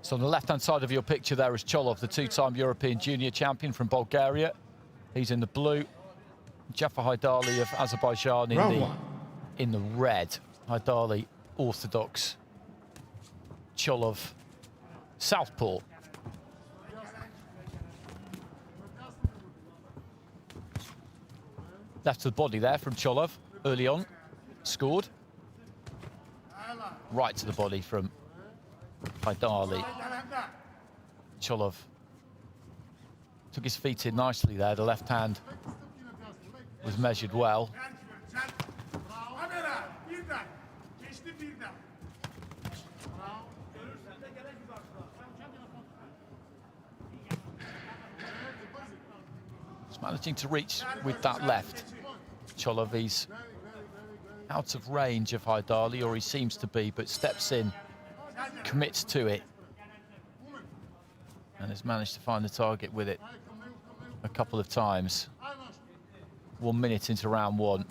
So on the left-hand side of your picture there is Cholov, the two-time European junior champion from Bulgaria. He's in the blue. Jafar Heydarli of Azerbaijan in the red. Heydarli, orthodox. Cholov, southpaw. Left to the body there from Cholov early on. Scored. Right to the body from Heydarli. Cholov took his feet in nicely there. The left hand was measured well. He's managing to reach with that left. Cholov, he's out of range of Heydarli, or he seems to be, but steps in, commits to it, and has managed to find the target with it a couple of times. 1 minute into round one.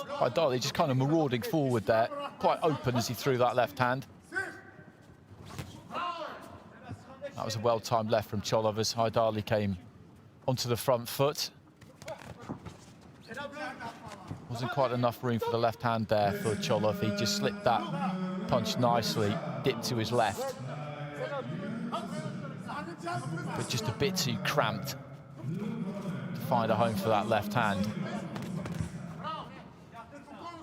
Heydarli just kind of marauding forward there, quite open as he threw that left hand. That was a well-timed left from Cholov as Heydarli came onto the front foot. Wasn't quite enough room for the left hand there for Cholov. He just slipped that punch nicely, dipped to his left, but just a bit too cramped to find a home for that left hand.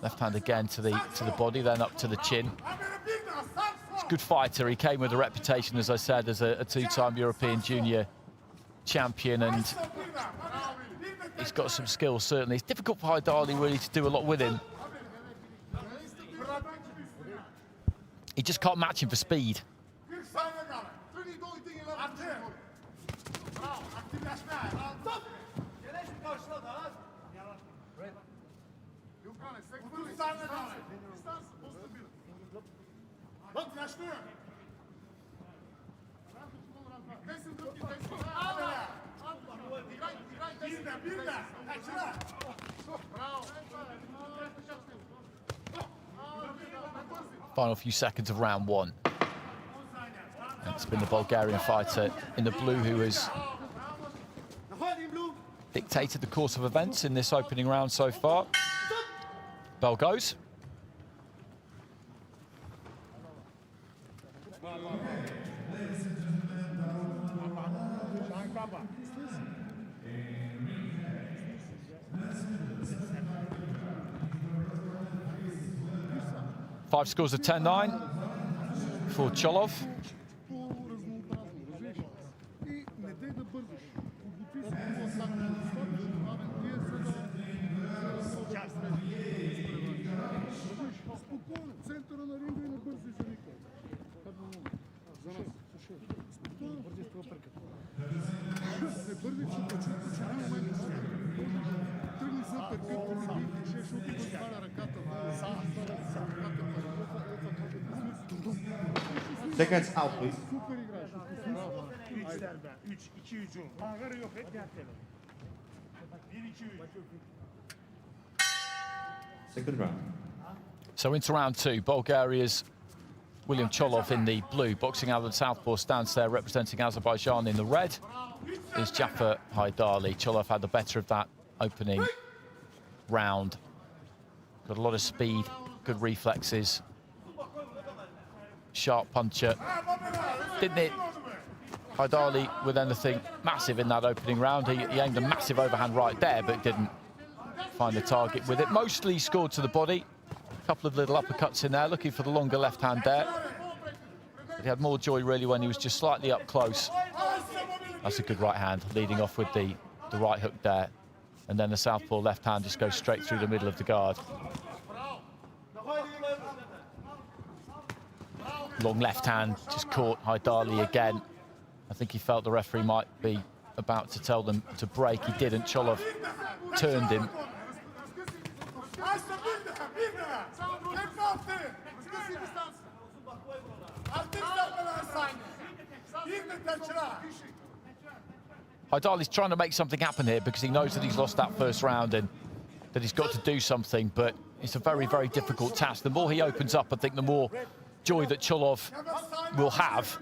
Left hand again to the body, then up to the chin. He's a good fighter. He came with a reputation, as I said, as a two-time European junior champion, and he's got some skills, certainly. It's difficult for Heydarli really to do a lot with him. He just can't match him for speed. Final few seconds of round one. And it's been the Bulgarian fighter in the blue who has dictated the course of events in this opening round so far. Bell goes. Five scores of 10-9 for Cholov. Seconds out, please. Second round. So into round two, Bulgaria's William Cholov in the blue, boxing out of the southpaw stance there, representing Azerbaijan in the red, is Jafar Heydarli. Cholov had the better of that opening round. Got a lot of speed, good reflexes. Sharp puncher. Didn't hit Heydarli with anything massive in that opening round. He aimed a massive overhand right there, but didn't find the target with it. Mostly scored to the body. A couple of little uppercuts in there, looking for the longer left hand there. But he had more joy really when he was just slightly up close. That's a good right hand, leading off with the right hook there. And then the southpaw left hand just goes straight through the middle of the guard. Long left hand just caught Heydarli again. I think he felt the referee might be about to tell them to break. He didn't. Cholov turned him. Heydarli's trying to make something happen here because he knows that he's lost that first round and that he's got to do something, but it's a very, very difficult task. The more he opens up, I think the more joy that Cholov will have.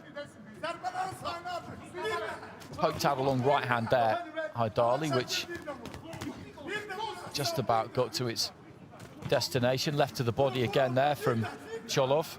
Poked out a long right hand there, Heydarli, which just about got to its destination. Left to the body again there from Cholov.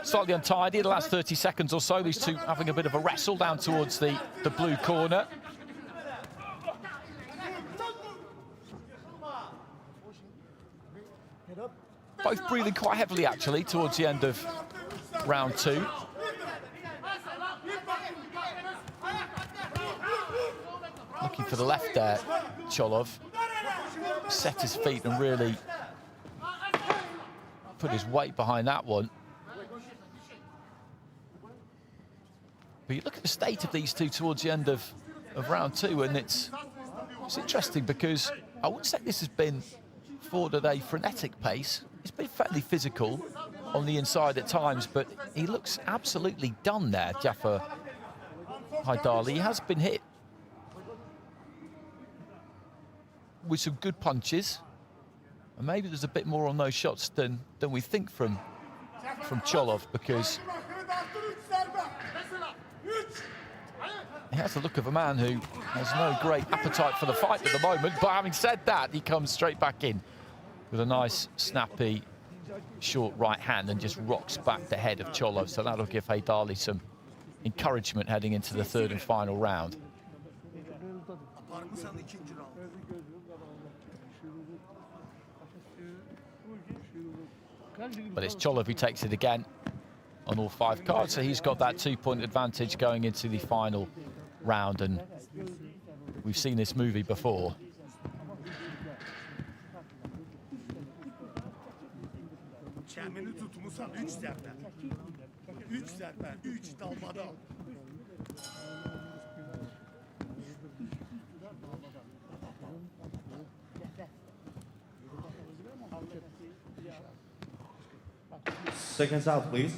Slightly untidy the last 30 seconds or so. These two having a bit of a wrestle down towards the blue corner. Both breathing quite heavily, actually, towards the end of round two. Looking for the left there, Cholov. Set his feet and really put his weight behind that one. But you look at the state of these two towards the end of round two, and it's interesting because I wouldn't say this has been fought at a frenetic pace. It's been fairly physical on the inside at times, but he looks absolutely done there, Jafar Heydarli. He has been hit with some good punches, and maybe there's a bit more on those shots than we think from Cholov, because he has the look of a man who has no great appetite for the fight at the moment. But having said that, he comes straight back in with a nice, snappy, short right hand and just rocks back the head of Cholov. So that'll give Heydarli some encouragement heading into the third and final round. But it's Cholov who takes it again on all 5 cards, so he's got that 2-point advantage going into the final round, and we've seen this movie before. Seconds out, please.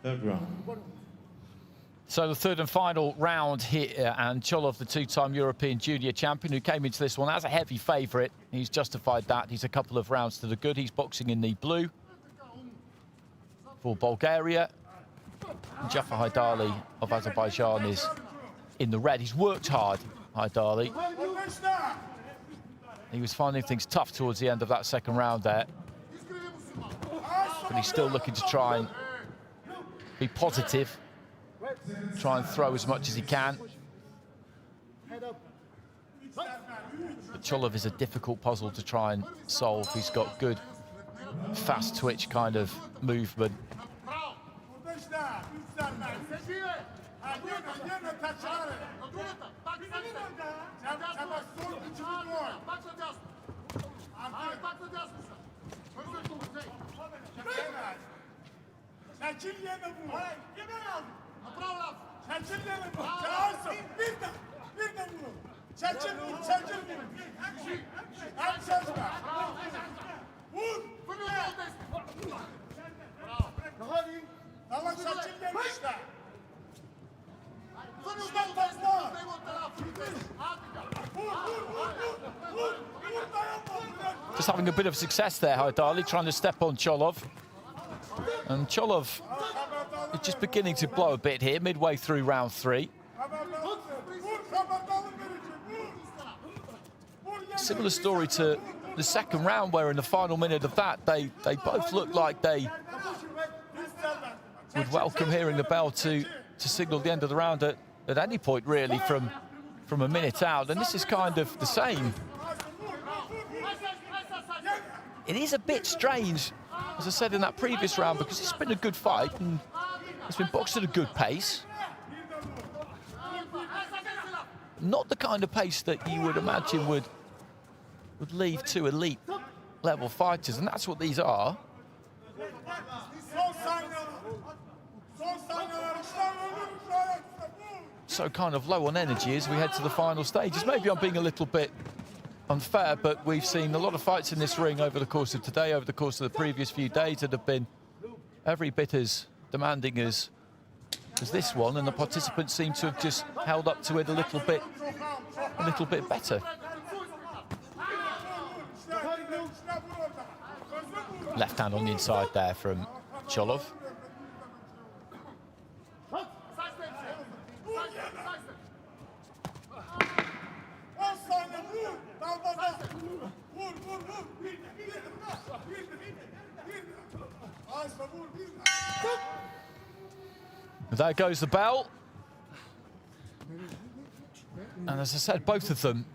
Third round. So the third and final round here, and Cholov, the 2-time European junior champion who came into this one as a heavy favourite. He's justified that. He's a couple of rounds to the good. He's boxing in the blue for Bulgaria. And Jafar Heydarli of Azerbaijan is in the red. He's worked hard, Heydarli. He was finding things tough towards the end of that second round there. But he's still looking to try and be positive. Try and throw as much as he can. But Cholov is a difficult puzzle to try and solve. He's got good, fast twitch kind of movement. just having a bit of success there, Heydarli, trying to step on Cholov. And Cholov is just beginning to blow a bit here, midway through round 3. Similar story to the second round, where in the final minute of that, they both looked like they would welcome hearing the bell to signal the end of the round at any point, really, from a minute out. And this is kind of the same. It is a bit strange, as I said in that previous round, because it's been a good fight and it's been boxed at a good pace. Not the kind of pace that you would imagine would lead to elite level fighters, and that's what these are. So kind of low on energy as we head to the final stages. Maybe I'm being a little bit unfair, but we've seen a lot of fights in this ring over the course of today, over the course of the previous few days, that have been every bit as demanding as this one, and the participants seem to have just held up to it a little bit better. Left hand on the inside there from Cholov. There goes the bell. And as I said, both of them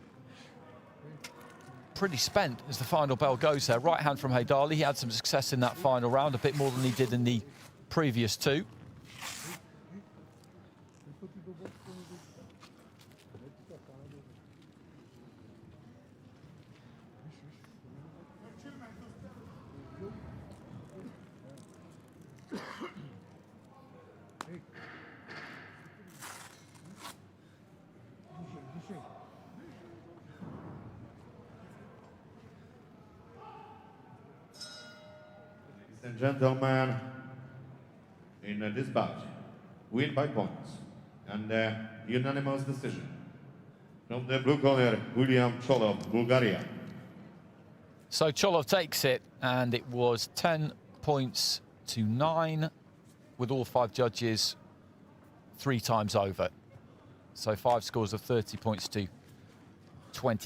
pretty spent as the final bell goes there. Right hand from Heydarli. He had some success in that final round, a bit more than he did in the previous 2. Ladies and gentlemen, in this bout, win by points and unanimous decision from the blue corner, William Cholov, Bulgaria. So Cholov takes it, and it was 10 points to 9, with all 5 judges 3 times over. So 5 scores of 30 points to 20.